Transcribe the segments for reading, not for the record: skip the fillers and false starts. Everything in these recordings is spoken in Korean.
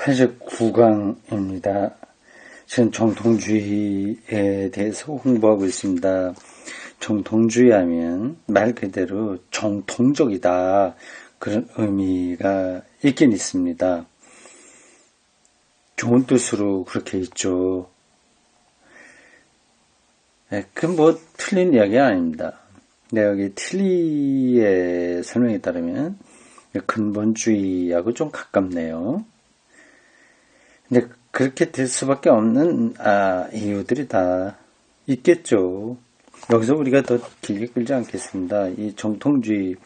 89강입니다. 지금 정통주의에 대해서 홍보하고 있습니다. 정통주의 하면 말 그대로 정통적이다, 그런 의미가 있긴 있습니다. 좋은 뜻으로 그렇게 있죠. 그 틀린 이야기가 아닙니다. 여기 틀리의 설명에 따르면 근본주의하고 좀 가깝네요. 근데 그렇게 될 수밖에 없는 이유들이 다 있겠죠. 여기서 우리가 더 길게 끌지 않겠습니다. 이 정통주의는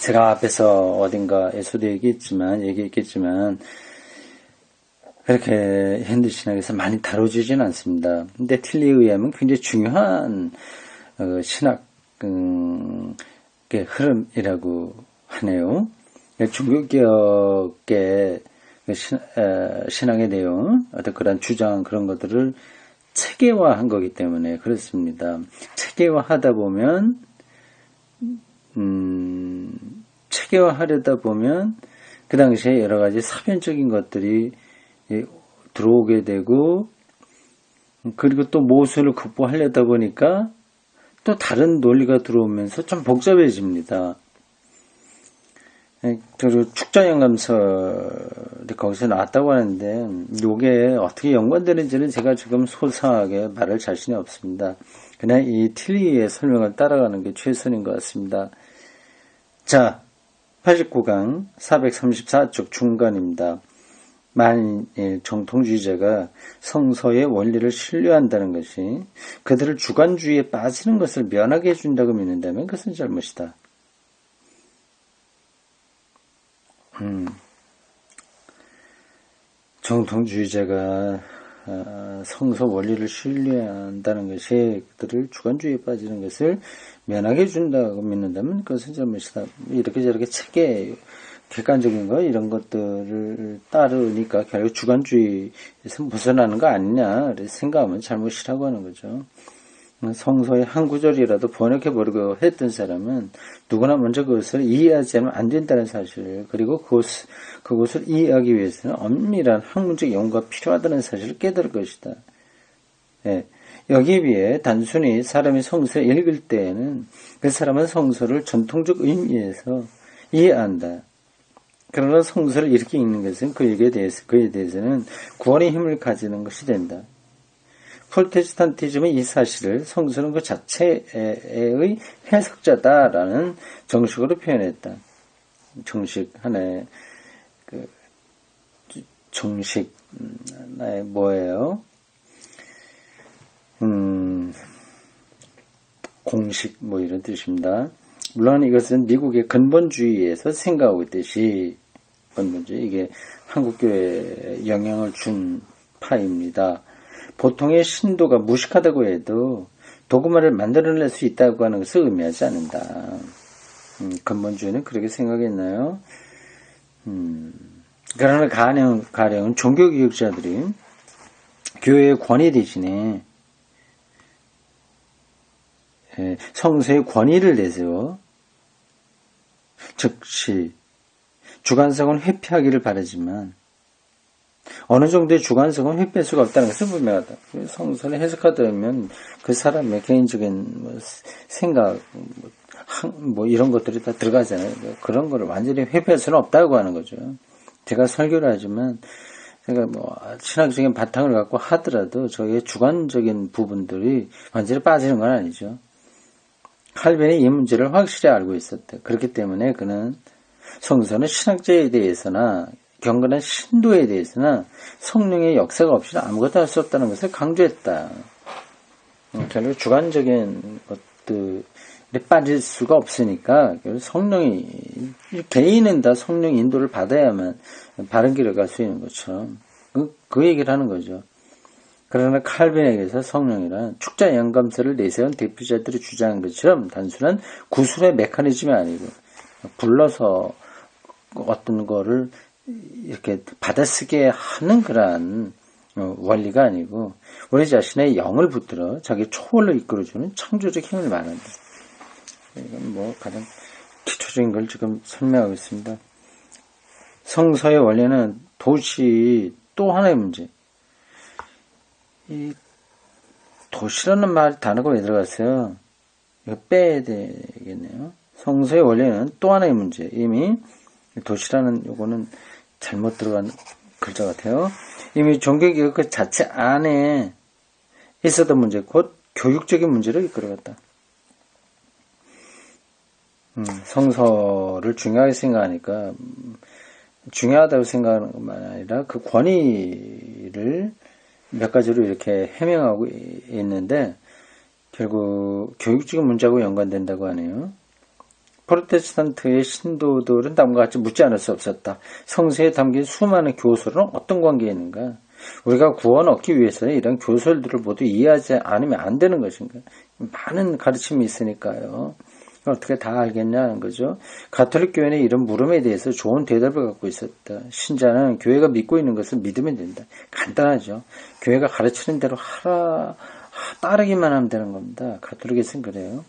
제가 앞에서 어딘가에서도 얘기했겠지만 그렇게 현대 신학에서 많이 다뤄지진 않습니다. 근데 틀리에 의하면 굉장히 중요한 신학의 흐름이라고 하네요. 종교개혁의 신앙의 내용, 어떤 그런 주장, 그런 것들을 체계화한 거기 때문에 그렇습니다. 체계화하다 보면, 체계화하려다 보면, 그 당시에 여러 가지 사변적인 것들이 들어오게 되고, 그리고 또 모순을 극복하려다 보니까 또 다른 논리가 들어오면서 좀 복잡해집니다. 그리고 축자영감설이 거기서 나왔다고 하는데 이게 어떻게 연관되는지는 제가 지금 소상하게 말할 자신이 없습니다. 그냥 이 틀리의 설명을 따라가는 게 최선인 것 같습니다. 자, 89강 434쪽 중간입니다. 만일 정통주의자가 성서의 원리를 신뢰한다는 것이 그들을 주관주의에 빠지는 것을 면하게 해준다고 믿는다면 그것은 잘못이다. 정통주의자가 성서 원리를 신뢰한다는 것이 그들을 주관주의에 빠지는 것을 면하게 해준다고 믿는다면 그것은 잘못이다. 이렇게 저렇게 체계, 객관적인 거 이런 것들을 따르니까 결국 주관주의에서 벗어나는 거 아니냐 생각하면 잘못이라고 하는 거죠. 성서의 한 구절이라도 번역해버리고 했던 사람은 누구나 먼저 그것을 이해하지 않으면 안 된다는 사실, 그리고 그것을 이해하기 위해서는 엄밀한 학문적 연구가 필요하다는 사실을 깨달을 것이다. 예. 여기에 비해 단순히 사람이 성서를 읽을 때에는 그 사람은 성서를 전통적 의미에서 이해한다. 그러나 성서를 이렇게 읽는 것은 그에 대해서는 구원의 힘을 가지는 것이 된다. 프로테스탄티즘의 이 사실을 성서는 그 자체의 해석자다라는 정식으로 표현했다. 정식 하나의 정식 하나의 뭐예요? 공식 이런 뜻입니다. 물론 이것은 미국의 근본주의에서 생각하고 있듯이 근본주의 이게 한국교회에 영향을 준 파입니다. 보통의 신도가 무식하다고 해도 도구마를 만들어낼 수 있다고 하는 것을 의미하지 않는다. 근본주의는 그렇게 생각했나요? 그러나 가령 종교교육자들이 교회의 권위 대신에 성서의 권위를 내세워 즉시 주관성은 회피하기를 바라지만 어느 정도의 주관성은 회피할 수가 없다는 것은 분명하다. 성서를 해석하다 보면 그 사람의 개인적인 생각, 이런 것들이 다 들어가잖아요. 그런 거를 완전히 회피할 수는 없다고 하는 거죠. 제가 설교를 하지만, 제가 신학적인 바탕을 갖고 하더라도 저희의 주관적인 부분들이 완전히 빠지는 건 아니죠. 칼빈이 이 문제를 확실히 알고 있었다. 그렇기 때문에 그는 성서는 신학자에 대해서나 경건한 신도에 대해서나 성령의 역사가 없이는 아무것도 할 수 없다는 것을 강조했다. 결국 주관적인 것들에 빠질 수가 없으니까 성령이 개인은 다 성령 인도를 받아야만 바른 길을 갈 수 있는 것처럼 그 얘기를 하는 거죠. 그러나 칼빈에게서 성령이란 축자 영감설을 내세운 대표자들이 주장한 것처럼 단순한 구술의 메커니즘이 아니고 불러서 어떤 거를 이렇게 받아쓰게 하는 그러한 원리가 아니고 우리 자신의 영을 붙들어 자기 초월로 이끌어주는 창조적 힘을 말한다. 이건 가장 기초적인 걸 지금 설명하고 있습니다. 성서의 원리는 도시 또 하나의 문제. 이 도시라는 단어가 왜 들어갔어요? 이거 빼야 되겠네요. 성서의 원리는 또 하나의 문제. 이미 도시라는 요거는 잘못 들어간 글자 같아요. 이미 종교개혁 그 자체 안에 있었던 문제, 곧 교육적인 문제를 이끌어갔다. 성서를 중요하게 생각하니까 중요하다고 생각하는 것만 아니라 그 권위를 몇 가지로 이렇게 해명하고 있는데 결국 교육적인 문제하고 연관된다고 하네요. 프로테스탄트의 신도들은 다음과 같이 묻지 않을 수 없었다. 성서에 담긴 수많은 교설은 어떤 관계에 있는가? 우리가 구원 얻기 위해서는 이런 교설들을 모두 이해하지 않으면 안 되는 것인가? 많은 가르침이 있으니까요. 어떻게 다 알겠냐는 거죠. 가톨릭 교회는 이런 물음에 대해서 좋은 대답을 갖고 있었다. 신자는 교회가 믿고 있는 것을 믿으면 된다. 간단하죠. 교회가 가르치는 대로 따르기만 하면 되는 겁니다. 가톨릭에서는 그래요.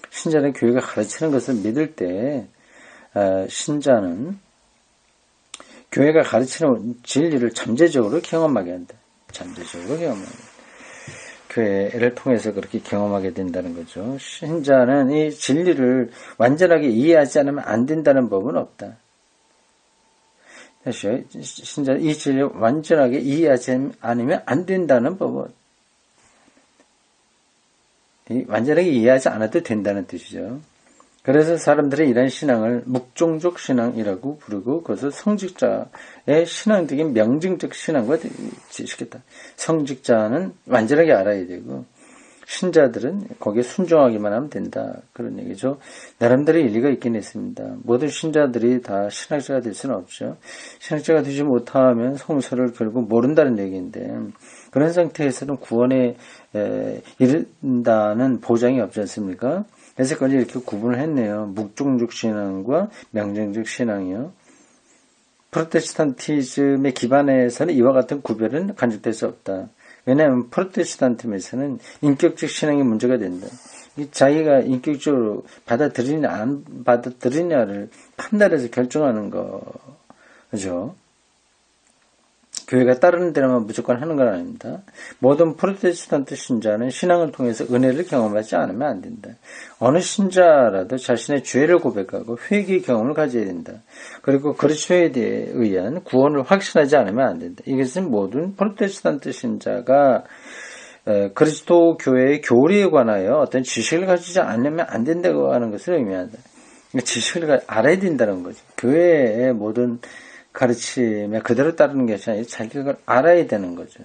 신자는 교회가 가르치는 것을 믿을 때 신자는 교회가 가르치는 진리를 잠재적으로 경험하게 한다. 잠재적으로 경험하게 한다. 교회를 통해서 그렇게 경험하게 된다는 거죠. 신자는 이 진리를 완전하게 이해하지 않으면 안 된다는 법은 없다. 다시요. 신자는 이 진리를 완전하게 이해하지 않으면 안 된다는 법은 완전하게 이해하지 않아도 된다는 뜻이죠. 그래서 사람들은 이런 신앙을 묵종적 신앙이라고 부르고 그것을 성직자의 신앙적인 명증적 신앙과 지시겠다. 성직자는 완전하게 알아야 되고 신자들은 거기에 순종하기만 하면 된다. 그런 얘기죠. 나름대로 일리가 있긴 했습니다. 모든 신자들이 다 신학자가 될 수는 없죠. 신학자가 되지 못하면 성서를 결국 모른다는 얘기인데 그런 상태에서는 구원에 이른다는 보장이 없지 않습니까? 그래서 그걸 이렇게 구분을 했네요. 묵종적 신앙과 명정적 신앙이요. 프로테스탄티즘의 기반에서는 이와 같은 구별은 간직될 수 없다. 왜냐하면 프로테스탄티즘에서는 인격적 신앙이 문제가 된다. 자기가 인격적으로 받아들이냐 안 받아들이냐를 판단해서 결정하는 거죠. 교회가 따르는 대로만 무조건 하는 건 아닙니다. 모든 프로테스탄트 신자는 신앙을 통해서 은혜를 경험하지 않으면 안 된다. 어느 신자라도 자신의 죄를 고백하고 회개의 경험을 가져야 된다. 그리고 그리스도에 의한 구원을 확신하지 않으면 안 된다. 이것은 모든 프로테스탄트 신자가 그리스도 교회의 교리에 관하여 어떤 지식을 가지지 않으면 안 된다고 하는 것을 의미한다. 지식을 알아야 된다는 거죠. 교회의 모든 가르침에 그대로 따르는 것이 아니라 자기가 알아야 되는 거죠.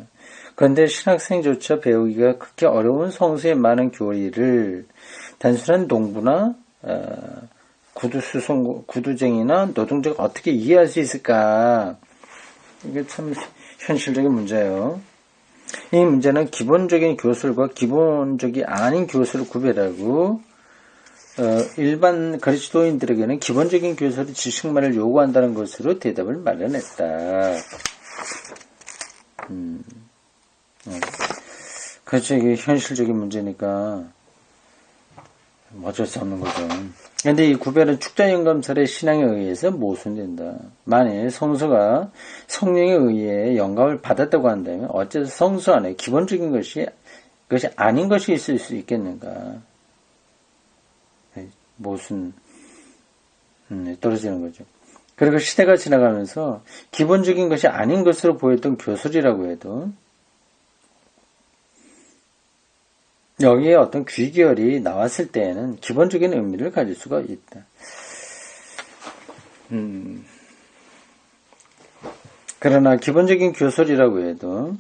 그런데 신학생조차 배우기가 그렇게 어려운 성서의 많은 교리를 단순한 농부나 구두쟁이나 노동자가 어떻게 이해할 수 있을까? 이게 참 현실적인 문제예요. 이 문제는 기본적인 교술과 기본적이 아닌 교술을 구별하고 일반 그리스도인들에게는 기본적인 교설의 지식만을 요구한다는 것으로 대답을 마련했다. 그렇죠. 이게 현실적인 문제니까 어쩔 수 없는 거죠. 그런데 이 구별은 축자영감설의 신앙에 의해서 모순된다. 만일 성서가 성령에 의해 영감을 받았다고 한다면 어째서 성서 안에 기본적인 것이 아닌 것이 있을 수 있겠는가? 모순 떨어지는 거죠. 그리고 시대가 지나가면서 기본적인 것이 아닌 것으로 보였던 교술이라고 해도 여기에 어떤 귀결이 나왔을 때에는 기본적인 의미를 가질 수가 있다. 그러나 기본적인 교술이라고 해도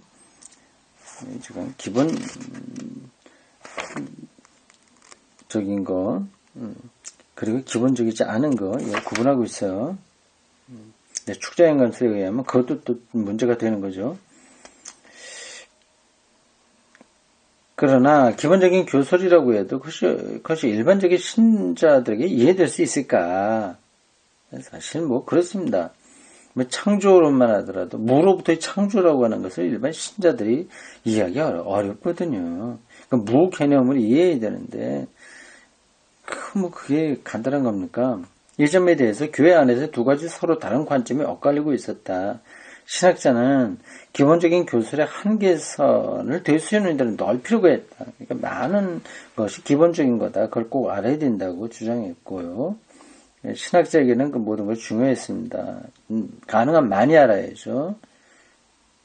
지금 기본적인 거 그리고 기본적이지 않은 거 구분하고 있어요. 축자연감설에 의하면 그것도 또 문제가 되는 거죠. 그러나 기본적인 교설이라고 해도 그것이 일반적인 신자들에게 이해될 수 있을까? 사실 그렇습니다. 창조론만 하더라도 무로부터의 창조라고 하는 것을 일반 신자들이 이해하기 어렵거든요. 무 개념을 이해해야 되는데 그게 간단한 겁니까? 이 점에 대해서 교회 안에서 두 가지 서로 다른 관점이 엇갈리고 있었다. 신학자는 기본적인 교술의 한계선을 대수하는 데는 넓히려고 했다. 그러니까 많은 것이 기본적인 거다. 그걸 꼭 알아야 된다고 주장했고요. 신학자에게는 그 모든 것이 중요했습니다. 가능한 많이 알아야죠.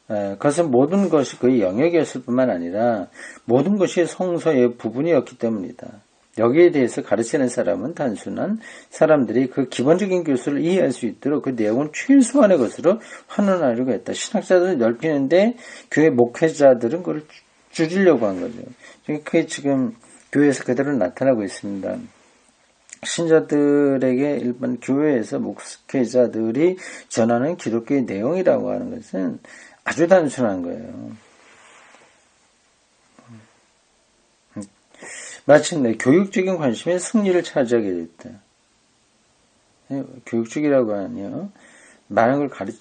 그것은 모든 것이 그 영역이었을 뿐만 아니라 모든 것이 성서의 부분이었기 때문이다. 여기에 대해서 가르치는 사람은 단순한 사람들이 그 기본적인 교수를 이해할 수 있도록 그 내용은 최소한의 것으로 환원하려고 했다. 신학자들은 넓히는데 교회 목회자들은 그걸 줄이려고 한 거죠. 그게 지금 교회에서 그대로 나타나고 있습니다. 신자들에게 일반 교회에서 목회자들이 전하는 기독교의 내용이라고 하는 것은 아주 단순한 거예요. 마침내 교육적인 관심에 승리를 차지하게 됐다. 교육적이라고 하면 많은 걸 가르치도록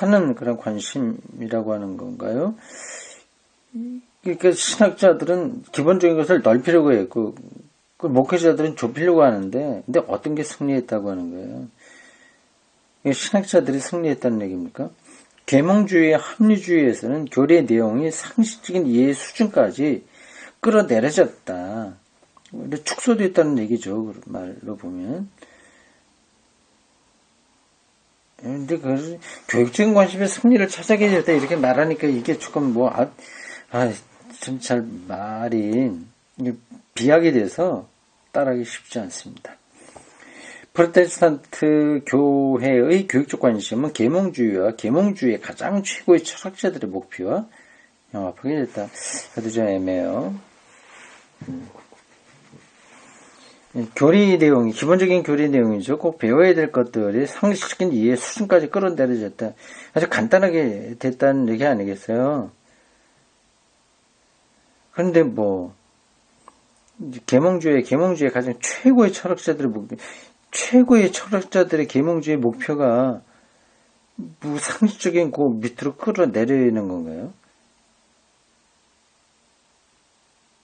하는 그런 관심이라고 하는 건가요? 그러니까 신학자들은 기본적인 것을 넓히려고 했고 그 목회자들은 좁히려고 하는데 근데 어떤 게 승리했다고 하는 거예요? 신학자들이 승리했다는 얘기입니까? 계몽주의의 합리주의에서는 교리의 내용이 상식적인 이해의 수준까지 끌어내려졌다. 축소됐다는 얘기죠. 말로 보면. 근데 그 교육적인 관심에 승리를 찾아게 됐다 이렇게 말하니까 이게 조금 좀 잘 말이 비약이 돼서 따라하기 쉽지 않습니다. 프로테스탄트 교회의 교육적 관심은 계몽주의와 계몽주의의 가장 최고의 철학자들의 목표와 영합하게 됐다. 그래도 좀 애매해요. 교리 내용이 기본적인 교리 내용이죠. 꼭 배워야 될 것들이 상식적인 이해 수준까지 끌어내려졌다. 아주 간단하게 됐다는 얘기 아니겠어요? 그런데 계몽주의의 가장 최고의 철학자들의 계몽주의 목표가 상식적인 그 밑으로 끌어내리는 건가요?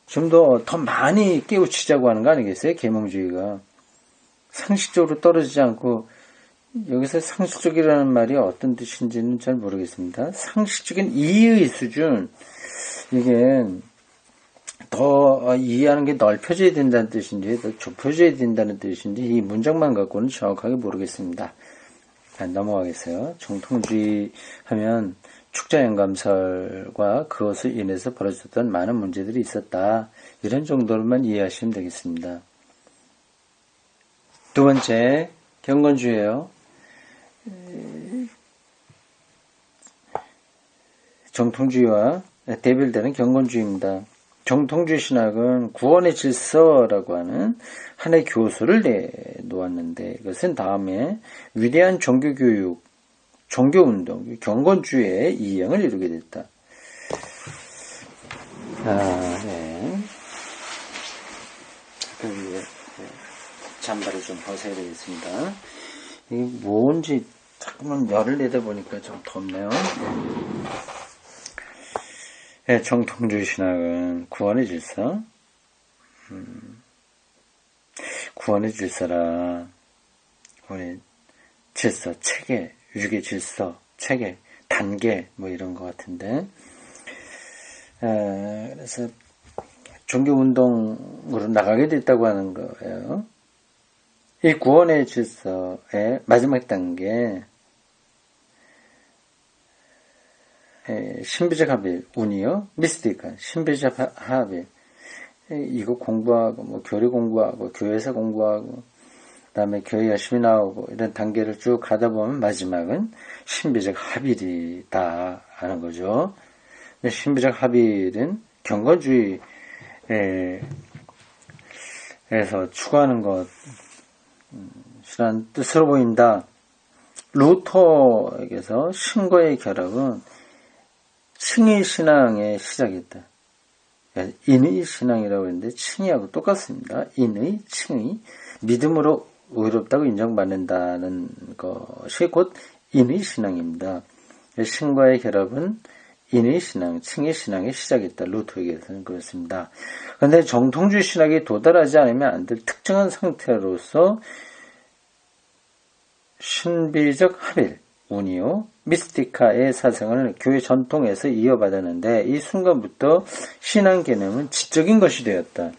좀 더 많이 깨우치자고 하는 거 아니겠어요? 계몽주의가. 상식적으로 떨어지지 않고, 여기서 상식적이라는 말이 어떤 뜻인지는 잘 모르겠습니다. 상식적인 이해의 수준, 이게 더 이해하는 게 넓혀져야 된다는 뜻인지 더 좁혀져야 된다는 뜻인지 이 문장만 갖고는 정확하게 모르겠습니다. 넘어가겠어요. 정통주의 하면 축자연감설과 그것을 인해서 벌어졌던 많은 문제들이 있었다. 이런 정도로만 이해하시면 되겠습니다. 두 번째, 경건주의예요. 정통주의와 대별되는 경건주의입니다. 정통주의 신학은 구원의 질서라고 하는 하나의 교수를 내놓았는데 이것은 다음에 위대한 종교교육, 종교운동, 경건주의의 이행을 이루게 됐다. 네. 그 위에 잠바를 좀 벗어야 되겠습니다. 이게 뭔지 자꾸만 열을 내다 보니까 좀 덥네요. 네, 정통주의 신학은 구원의 질서, 구원의 질서라, 구원의 질서, 체계, 유계 질서, 체계, 단계, 이런 것 같은데, 그래서 종교운동으로 나가게 됐다고 하는 거예요. 이 구원의 질서의 마지막 단계, 신비적 합일, 운이요, 미스티컬, 신비적 합일. 이거 공부하고, 교리 공부하고, 교회에서 공부하고, 그 다음에 교회 열심히 나오고, 이런 단계를 쭉 가다 보면 마지막은 신비적 합일이다 하는 거죠. 신비적 합일은 경건주의에서 추구하는 것이란 뜻으로 보인다. 루터에게서 신과의 결합은 칭의 신앙의 시작이다. 인의 신앙이라고 했는데 칭의하고 똑같습니다. 인의, 칭의, 믿음으로 의롭다고 인정받는다는 것이 곧 인의 신앙입니다. 신과의 결합은 인의 신앙, 칭의 신앙의 시작이었다. 루터에게서는 그렇습니다. 그런데 정통주의 신학에 도달하지 않으면 안 될 특정한 상태로서 신비적 합일, 우니오, 미스티카의 사상을 교회 전통에서 이어받았는데 이 순간부터 신앙 개념은 지적인 것이 되었다.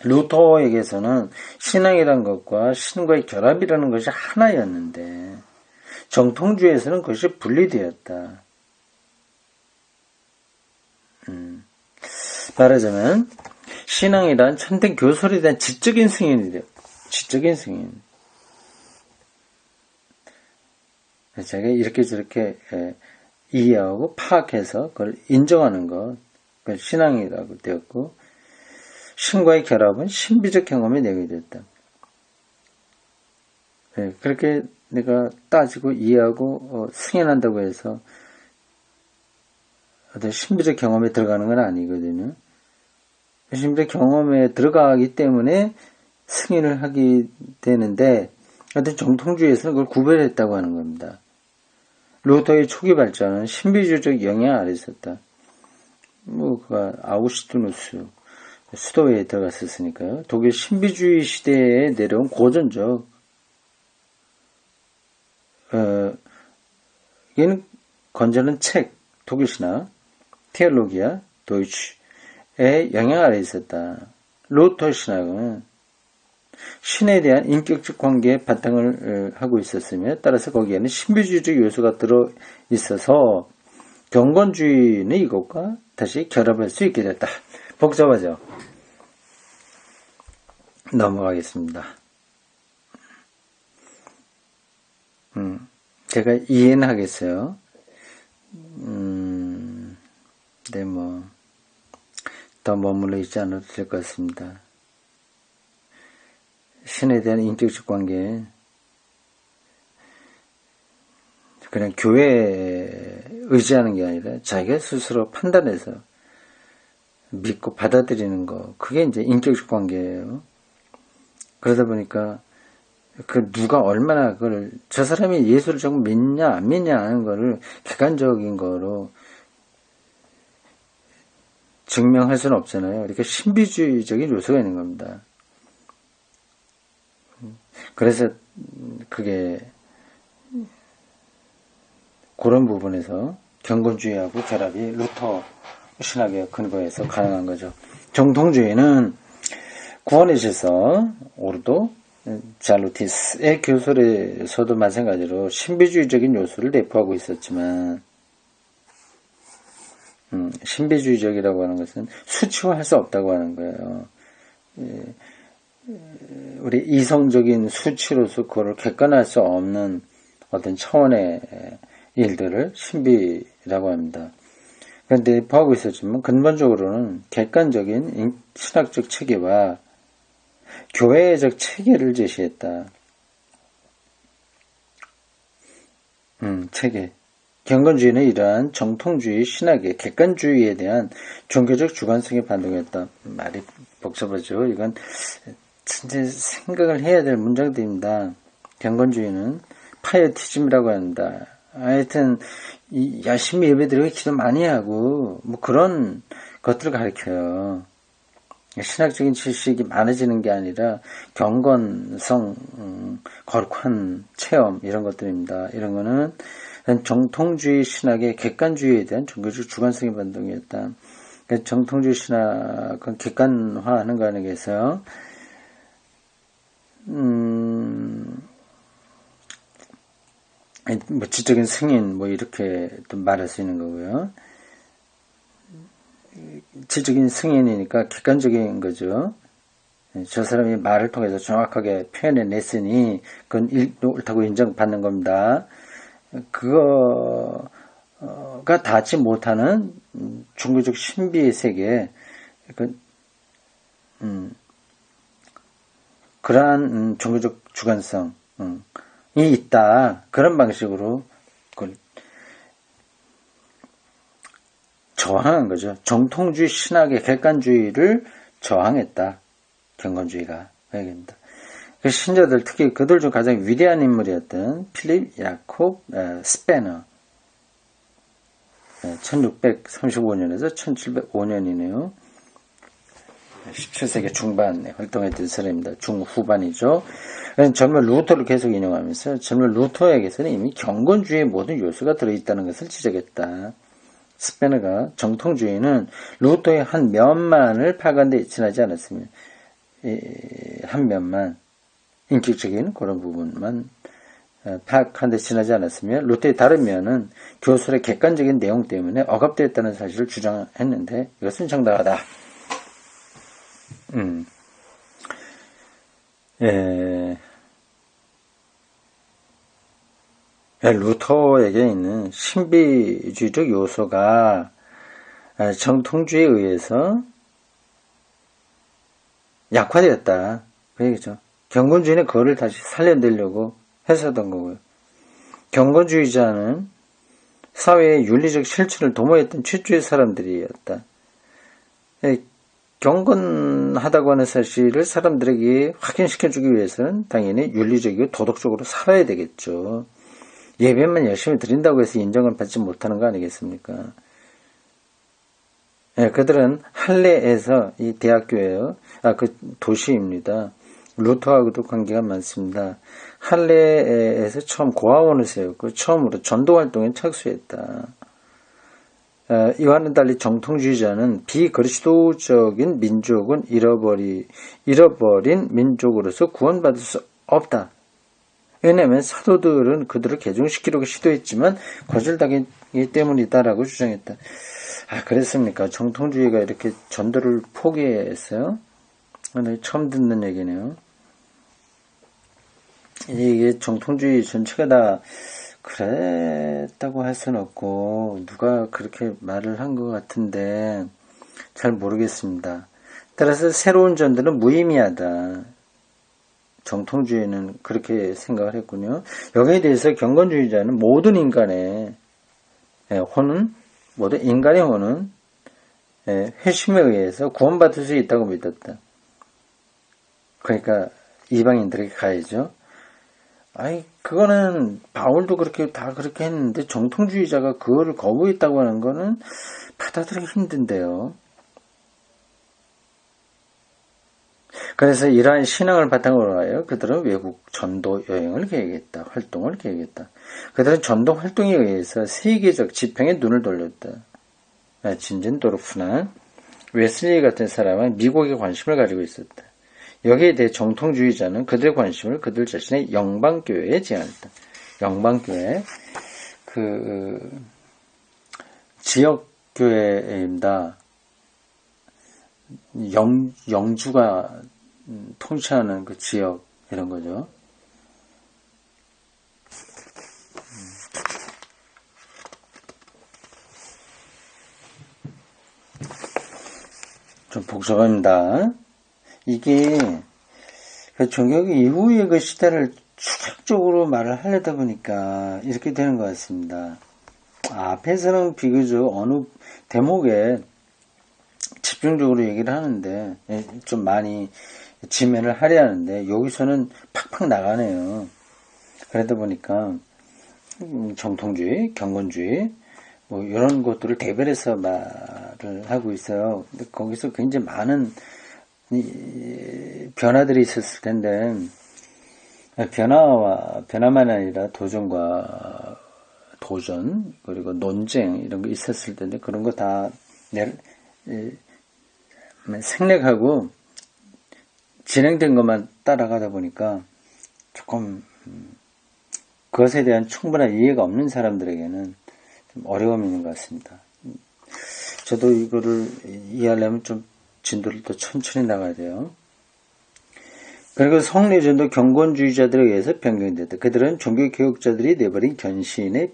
루터에게서는 신앙이란 것과 신과의 결합이라는 것이 하나였는데 정통주의에서는 그것이 분리되었다. 말하자면 신앙이란 참된 교설에 대한 지적인 승인이 되었다. 지적인 승인. 자기가 이렇게 저렇게 이해하고 파악해서 그걸 인정하는 것, 그걸 신앙이라고 되었고, 신과의 결합은 신비적 경험에 내게 됐다. 그렇게 내가 따지고 이해하고 승인한다고 해서 어떤 신비적 경험에 들어가는 건 아니거든요. 신비적 경험에 들어가기 때문에 승인을 하게 되는데, 어떤 정통주의에서는 그걸 구별했다고 하는 겁니다. 루터의 초기 발전은 신비주의적 영향 아래 있었다. 그가 아우슈트누스 수도에 들어갔었으니까요. 독일 신비주의 시대에 내려온 고전적 얘는 건전한 책, 독일 신학, 테올로기아, 도이치의 영향 아래 있었다. 루터 신학은 신에 대한 인격적 관계에 바탕을 하고 있었으며 따라서 거기에는 신비주의적 요소가 들어있어서 경건주의는 이것과 다시 결합할 수 있게 됐다. 복잡하죠? 넘어가겠습니다. 제가 이해는 하겠어요. 네, 더 머물러 있지 않아도 될 것 같습니다. 신에 대한 인격적 관계, 그냥 교회에 의지하는 게 아니라 자기가 스스로 판단해서 믿고 받아들이는 거, 그게 이제 인격적 관계예요. 그러다 보니까 누가 얼마나 그걸 저 사람이 예수를 조금 믿냐 안 믿냐 하는 거를 객관적인 거로 증명할 수는 없잖아요. 이렇게 신비주의적인 요소가 있는 겁니다. 그래서 그게 그런 부분에서 경건주의하고 결합이 루터 신학의 근거에서 가능한 거죠. 정통주의는 구원의 질서, 오르도, 잘루티스의 교설에서도 마찬가지로 신비주의적인 요소를 내포하고 있었지만 신비주의적이라고 하는 것은 수치화할 수 없다고 하는 거예요. 우리 이성적인 수치로서 그거를 객관할 수 없는 어떤 차원의 일들을 신비라고 합니다. 그런데 내포하고 있었지만 근본적으로는 객관적인 신학적 체계와 교회적 체계를 제시했다. 체계. 경건주의는 이러한 정통주의 신학의 객관주의에 대한 종교적 주관성에 반동했다. 말이 복잡하죠. 이건 진짜 생각을 해야 될 문장들입니다. 경건주의는 파이어티즘이라고 한다. 하여튼 열심히 예배드리고 기도 많이 하고 그런 것들을 가르쳐요. 신학적인 지식이 많아지는 게 아니라 경건성, 거룩한 체험 이런 것들입니다. 이런 거는 정통주의 신학의 객관주의에 대한 종교적 주관성의 반동이었다. 그러니까 정통주의 신학은 객관화하는 거에 대해서 지적인 승인 이렇게 또 말할 수 있는 거고요. 지적인 승인이니까 객관적인 거죠. 저 사람이 말을 통해서 정확하게 표현해냈으니 그건 옳다고 인정받는 겁니다. 그거가 닿지 못하는 종교적 신비의 세계, 그러한 종교적 주관성이 있다. 그런 방식으로 그걸 저항한 거죠. 정통주의 신학의 객관주의를 저항했다. 경건주의가. 여기입니다. 그 신자들, 특히 그들 중 가장 위대한 인물이었던 필립 야콥 스페너. 1635년에서 1705년이네요. 17세기 중반에 활동했던 사람입니다. 중후반이죠. 젊은 루터를 계속 인용하면서 젊은 루터에게서는 이미 경건주의의 모든 요소가 들어있다는 것을 지적했다. 스페너가 정통주의는 루터의 한 면만을 파악하는데 지나지 않았으며 한 면만 인격적인 그런 부분만 파악한 데 지나지 않았으며 루터의 다른 면은 교술의 객관적인 내용 때문에 억압되었다는 사실을 주장했는데 이것은 정당하다. 루터에게 있는 신비주의적 요소가 정통주의에 의해서 약화되었다. 그 얘기죠. 경건주의는 그거를 다시 살려내려고 했었던 거고요. 경건주의자는 사회의 윤리적 실천을 도모했던 최초의 사람들이었다. 경건하다고 하는 사실을 사람들에게 확인시켜주기 위해서는 당연히 윤리적이고 도덕적으로 살아야 되겠죠. 예배만 열심히 드린다고 해서 인정을 받지 못하는 거 아니겠습니까? 그들은 할레에서 이 대학교예요. 그 도시입니다. 루터하고도 관계가 많습니다. 할레에서 처음 고아원을 세웠고 처음으로 전도활동에 착수했다. 이와는 달리 정통주의자는 비그리스도적인 민족은 잃어버린 민족으로서 구원받을 수 없다. 왜냐하면 사도들은 그들을 개종시키려고 시도했지만 거절당했기 때문이다라고 주장했다. 그랬습니까? 정통주의가 이렇게 전도를 포기했어요? 처음 듣는 얘기네요. 이게 정통주의 전체가 다 그랬다고 할 수는 없고 누가 그렇게 말을 한 것 같은데 잘 모르겠습니다. 따라서 새로운 전도는 무의미하다. 정통주의는 그렇게 생각을 했군요. 여기에 대해서 경건주의자는 모든 인간의 혼은 모든 인간의 혼은 회심에 의해서 구원받을 수 있다고 믿었다. 그러니까 이방인들에게 가야죠. 그거는 바울도 그렇게 다 그렇게 했는데 정통주의자가 그거를 거부했다고 하는 거는 받아들이기 힘든데요. 그래서 이러한 신앙을 바탕으로 하여 그들은 외국 전도 여행을 계획했다. 활동을 계획했다. 그들은 전도 활동에 의해서 세계적 지평에 눈을 돌렸다. 진젠도르프나 웨슬리 같은 사람은 미국에 관심을 가지고 있었다. 여기에 대해 정통주의자는 그들의 관심을 그들 자신의 영방교회에 제한했다. 영방교회, 지역교회입니다. 영주가 통치하는 그 지역, 이런 거죠. 좀 복잡합니다. 이게 종교 이후의 그 시대를 추격적으로 말을 하려다 보니까 이렇게 되는 것 같습니다. 앞에서는 비교적 어느 대목에 집중적으로 얘기를 하는데 좀 많이 지면을 하려 하는데 여기서는 팍팍 나가네요. 그러다 보니까 정통주의, 경건주의 뭐 이런 것들을 대별해서 말을 하고 있어요. 근데 거기서 굉장히 많은 변화들이 있었을 텐데 변화만 아니라 도전과 도전 그리고 논쟁 이런 거 있었을 텐데 그런 거 다 생략하고 진행된 것만 따라가다 보니까 조금 그것에 대한 충분한 이해가 없는 사람들에게는 좀 어려움이 있는 것 같습니다. 저도 이거를 이해하려면 좀 진도를 또 천천히 나가야 돼요. 그리고 성례전도 경건주의자들에 의해서 변경됐다. 그들은 종교개혁자들이 내버린 견신의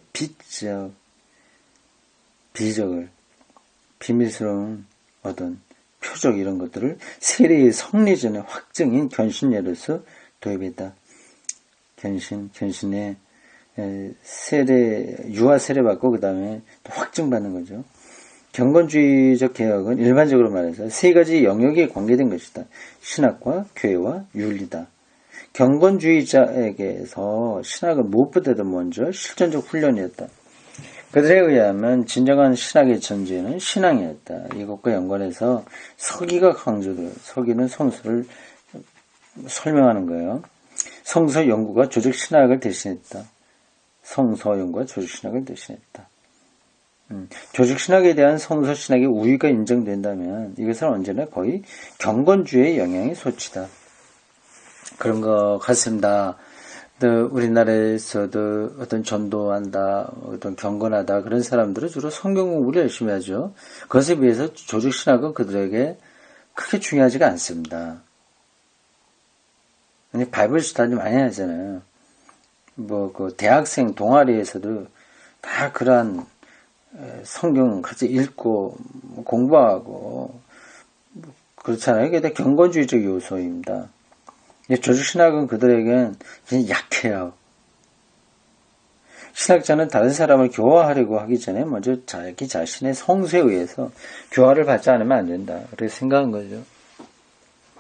비적을 비밀스러운 어떤 표적 이런 것들을 세례의 성례전의 확증인 견신례로서 도입했다. 견신의 유아 세례 받고 그 다음에 또 확증받는 거죠. 경건주의적 개혁은 일반적으로 말해서 세 가지 영역에 관계된 것이다. 신학과 교회와 윤리다. 경건주의자에게서 신학은 무엇보다도 먼저 실전적 훈련이었다. 그들에 의하면 진정한 신학의 전제는 신앙이었다. 이것과 연관해서 서기가 강조돼요. 서기는 성서를 설명하는 거예요. 성서 연구가 조직 신학을 대신했다. 성서 연구가 조직 신학을 대신했다. 조직 신학에 대한 성서 신학의 우위가 인정된다면 이것은 언제나 거의 경건주의의 영향이 소치다. 그런 것 같습니다. 우리나라에서도 어떤 전도한다, 어떤 경건하다 그런 사람들은 주로 성경 공부를 열심히 하죠. 그것에 비해서 조직 신학은 그들에게 크게 중요하지가 않습니다. 바이블 스터디 많이 하잖아요. 그 대학생 동아리에서도 다 그러한 성경 같이 읽고 공부하고 그렇잖아요. 이게 다 경건주의적 요소입니다. 조직신학은 그들에겐 그냥 약해요. 신학자는 다른 사람을 교화하려고 하기 전에 먼저 자기 자신의 성수에 의해서 교화를 받지 않으면 안 된다. 그렇게 생각한 거죠.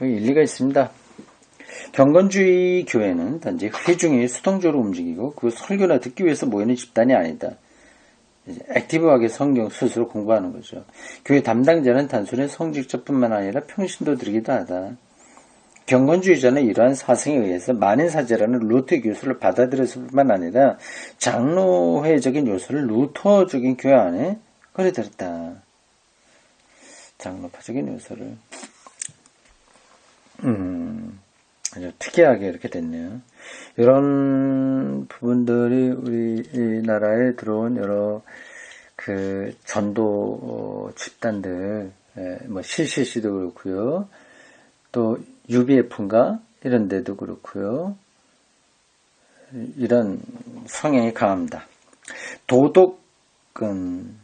일리가 있습니다. 경건주의 교회는 단지 회중이 수동적으로 움직이고 그 설교나 듣기 위해서 모이는 집단이 아니다. 액티브하게 성경 스스로 공부하는 거죠. 교회 담당자는 단순히 성직자뿐만 아니라 평신도들이기도 하다. 경건주의자는 이러한 사상에 의해서 만인사제라는 루터 교수를 받아들였을 뿐만 아니라 장로회적인 요소를 루터적인 교회 안에 끌어들였다. 장로파적인 요소를 아주 특이하게 이렇게 됐네요. 이런 부분들이 우리나라에 들어온 여러 그 전도 집단들, 뭐 CCC도 그렇고요, 또 UBF인가 이런 데도 그렇고요, 이런 성향이 강합니다. 도덕은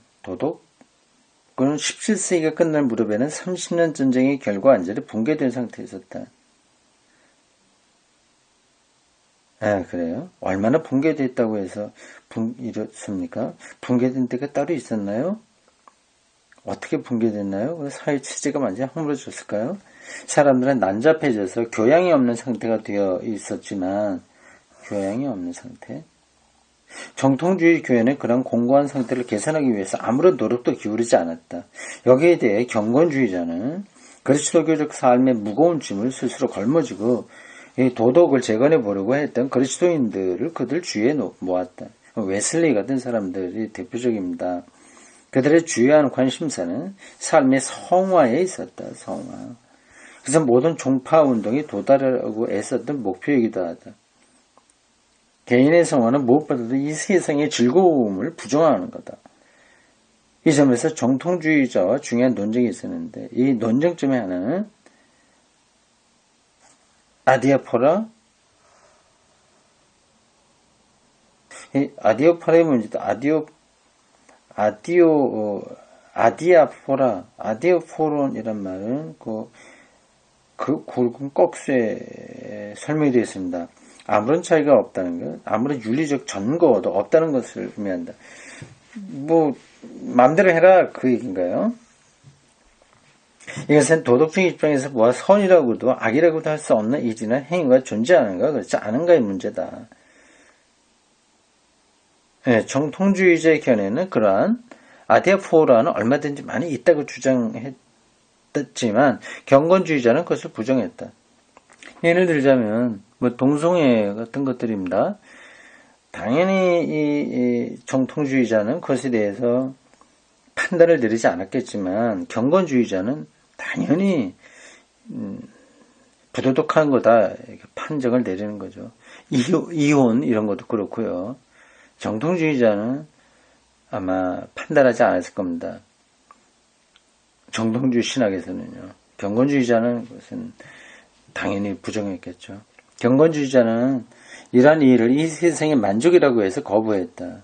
17세기가 끝날 무렵에는 30년 전쟁의 결과 완전히 붕괴된 상태에 있었다. 그래요? 얼마나 붕괴됐다고 해서 이렇습니까? 붕괴된 때가 따로 있었나요? 어떻게 붕괴됐나요? 사회 체제가 완전히 허물어졌을까요? 사람들은 난잡해져서 교양이 없는 상태가 되어 있었지만, 교양이 없는 상태? 정통주의 교회는 그런 공고한 상태를 개선하기 위해서 아무런 노력도 기울이지 않았다. 여기에 대해 경건주의자는 그리스도교적 삶의 무거운 짐을 스스로 걸머지고 이 도덕을 재건해 보려고 했던 그리스도인들을 그들 주위에 모았다. 웨슬리 같은 사람들이 대표적입니다. 그들의 주요한 관심사는 삶의 성화에 있었다. 성화. 그래서 모든 종파 운동이 도달하려고 애썼던 목표이기도 하다. 개인의 성화는 무엇보다도 이 세상의 즐거움을 부정하는 거다. 이 점에서 정통주의자와 중요한 논쟁이 있었는데 이 논쟁점의 하나는 아디아포라? 이 아디오파라의 문제도 아디아포론이란 말은 그 굵은 꺽쇠에 설명이 되어 있습니다. 아무런 차이가 없다는 것, 아무런 윤리적 전거도 없다는 것을 의미한다. 마음대로 해라 그 얘기인가요? 이것은 도덕적 입장에서 뭐가 선이라고도 악이라고도 할 수 없는 이지나 행위가 존재하는가 그렇지 않은가의 문제다. 정통주의자의 견해는 그러한 아디아포라는 얼마든지 많이 있다고 주장했지만 경건주의자는 그것을 부정했다. 예를 들자면 동성애 같은 것들입니다. 당연히 이 정통주의자는 그것에 대해서 판단을 내리지 않았겠지만 경건주의자는 당연히 부도덕한 거다 이렇게 판정을 내리는 거죠. 이혼 이런 것도 그렇고요. 정통주의자는 아마 판단하지 않았을 겁니다. 정통주의 신학에서는요. 경건주의자는 그것은 당연히 부정했겠죠. 경건주의자는 이러한 일을 이 세상의 만족이라고 해서 거부했다.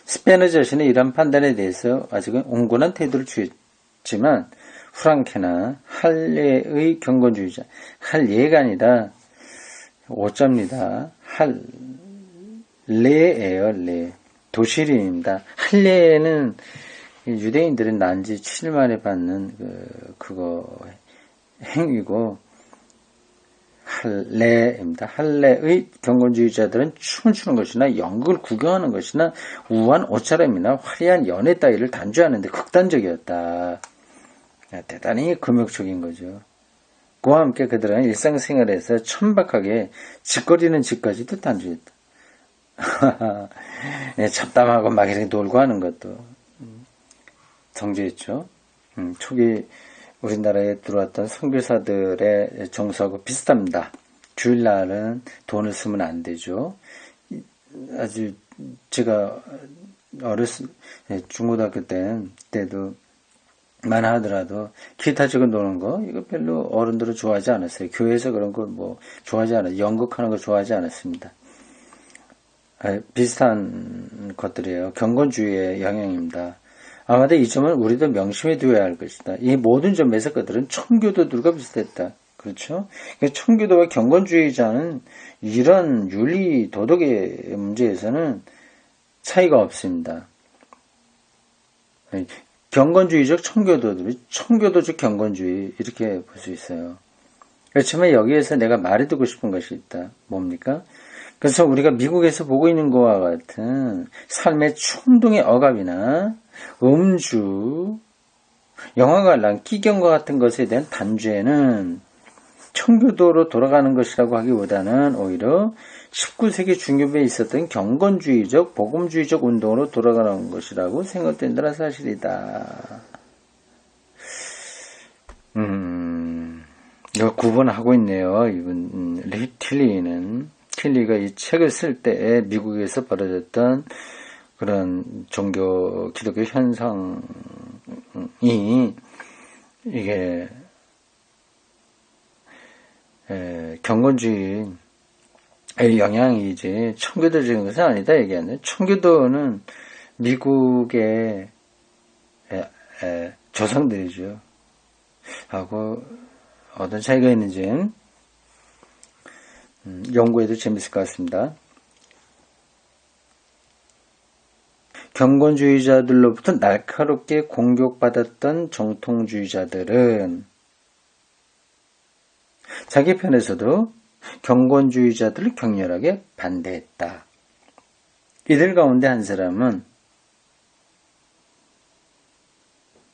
스페너 자신은 이러한 판단에 대해서 아직은 온건한 태도를 취했지만 프랑케나 할례의 경건주의자, 할례가 아니라 오자입니다. 할례예요. 레. 도시린입니다. 할례는 유대인들은 난지 7일 만에 받는 그거 행위고 할례입니다. 할례의 경건주의자들은 춤을 추는 것이나 연극을 구경하는 것이나 우아한 옷차림이나 화려한 연애 따위를 단죄하는데 극단적이었다. 대단히 금욕적인 거죠. 그와 함께 그들은 일상생활에서 천박하게 짓거리는 짓까지도 단죄했다. 잡담하고 막 이렇게 놀고 하는 것도 정죄했죠. 초기 우리나라에 들어왔던 선교사들의 정서하고 비슷합니다. 주일날은 돈을 쓰면 안 되죠. 아주 제가 중고등학교 때도 만 하더라도 기타 치고 노는 거 이거 별로 어른들은 좋아하지 않았어요. 교회에서 그런 거 뭐 좋아하지 않아요. 연극하는 거 좋아하지 않았습니다. 비슷한 것들이에요. 경건주의의 영향입니다. 아마도 이 점은 우리도 명심해 두어야 할 것이다. 이 모든 점에서 그들은 청교도들과 비슷했다. 그렇죠? 청교도와 경건주의자는 이런 윤리 도덕의 문제에서는 차이가 없습니다. 경건주의적 청교도들이 청교도적 경건주의 이렇게 볼 수 있어요. 그렇지만 여기에서 내가 말해두고 싶은 것이 있다. 뭡니까? 그래서 우리가 미국에서 보고 있는 것과 같은 삶의 충동의 억압이나 음주, 영화 관람, 끼경과 같은 것에 대한 단죄는 청교도로 돌아가는 것이라고 하기보다는 오히려 19세기 중엽에 있었던 경건주의적, 복음주의적 운동으로 돌아가는 것이라고 생각된다는 사실이다. 이거 구분하고 있네요. 이분 틸리가 이 책을 쓸 때 미국에서 벌어졌던 그런 종교 기독교 현상이 이게 경건주의의 영향이지 청교도적인 것은 아니다 얘기하는데 청교도는 미국의 조상들이죠. 하고 어떤 차이가 있는지 연구해도 재밌을 것 같습니다. 경건주의자들로부터 날카롭게 공격받았던 정통주의자들은 자기 편에서도 경건주의자들을 격렬하게 반대했다. 이들 가운데 한 사람은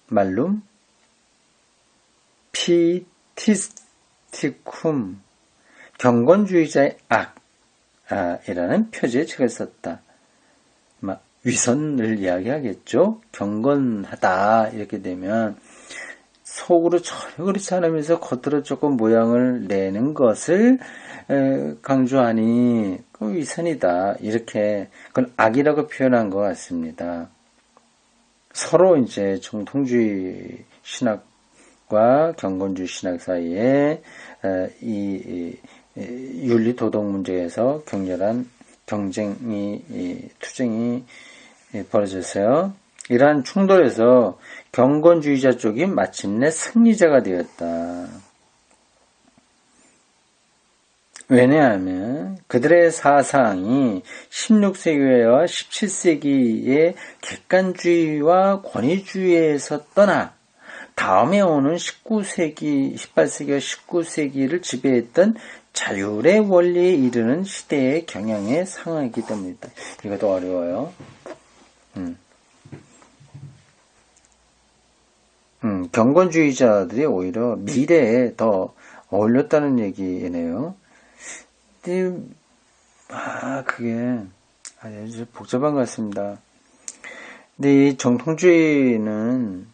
말룸 피티스티쿰 경건주의자의 악이라는 표제의 책을 썼다. 위선을 이야기하겠죠. 경건하다 이렇게 되면 속으로 전혀 그렇지 않으면서 겉으로 조금 모양을 내는 것을 강조하니 그 위선이다. 이렇게 그건 악이라고 표현한 것 같습니다. 서로 이제 정통주의 신학과 경건주의 신학 사이에 이 윤리 도덕 문제에서 격렬한 투쟁이 벌어졌어요. 이러한 충돌에서 경건주의자 쪽이 마침내 승리자가 되었다. 왜냐하면 그들의 사상이 16세기와 17세기의 객관주의와 권위주의에서 떠나 다음에 오는 18세기와 19세기를 지배했던 자율의 원리에 이르는 시대의 경향에 상하기 때문이다. 이것도 어려워요. 경건주의자들이 오히려 미래에 더 어울렸다는 얘기네요. 근데, 그게 아주 복잡한 것 같습니다. 근데 이 정통주의는,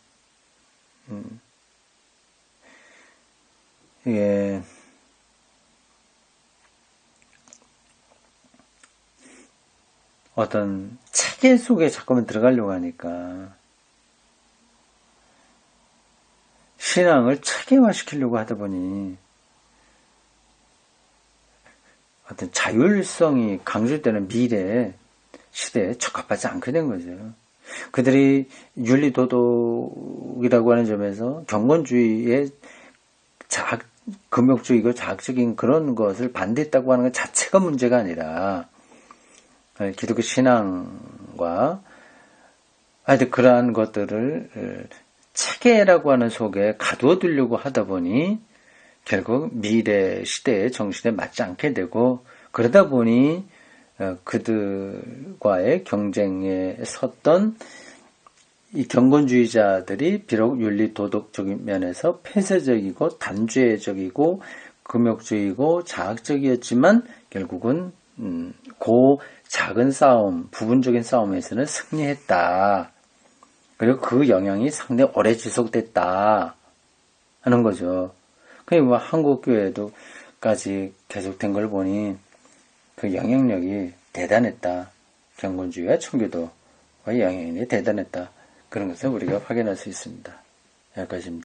이게, 어떤 체계 속에 자꾸만 들어가려고 하니까, 신앙을 체계화시키려고 하다 보니 어떤 자율성이 강조되는 미래 시대에 적합하지 않게 된 거죠. 그들이 윤리도덕이라고 하는 점에서 경건주의의 금욕주의고 자학적인 그런 것을 반대했다고 하는 것 자체가 문제가 아니라 기독교 신앙과 하여튼 그러한 것들을 체계라고 하는 속에 가두어 두려고 하다 보니 결국 미래 시대의 정신에 맞지 않게 되고, 그러다 보니 그들과의 경쟁에 섰던 이 경건주의자들이 비록 윤리 도덕적인 면에서 폐쇄적이고 단죄적이고 금욕적이고 자학적이었지만 결국은 그 작은 싸움, 부분적인 싸움에서는 승리했다. 그리고 그 영향이 상당히 오래 지속됐다 하는 거죠. 그러니까 뭐 한국 교회도까지 계속된 걸 보니 그 영향력이 대단했다. 경건주의와 청교도의 영향력이 대단했다. 그런 것을 우리가 확인할 수 있습니다. 여기까지입니다.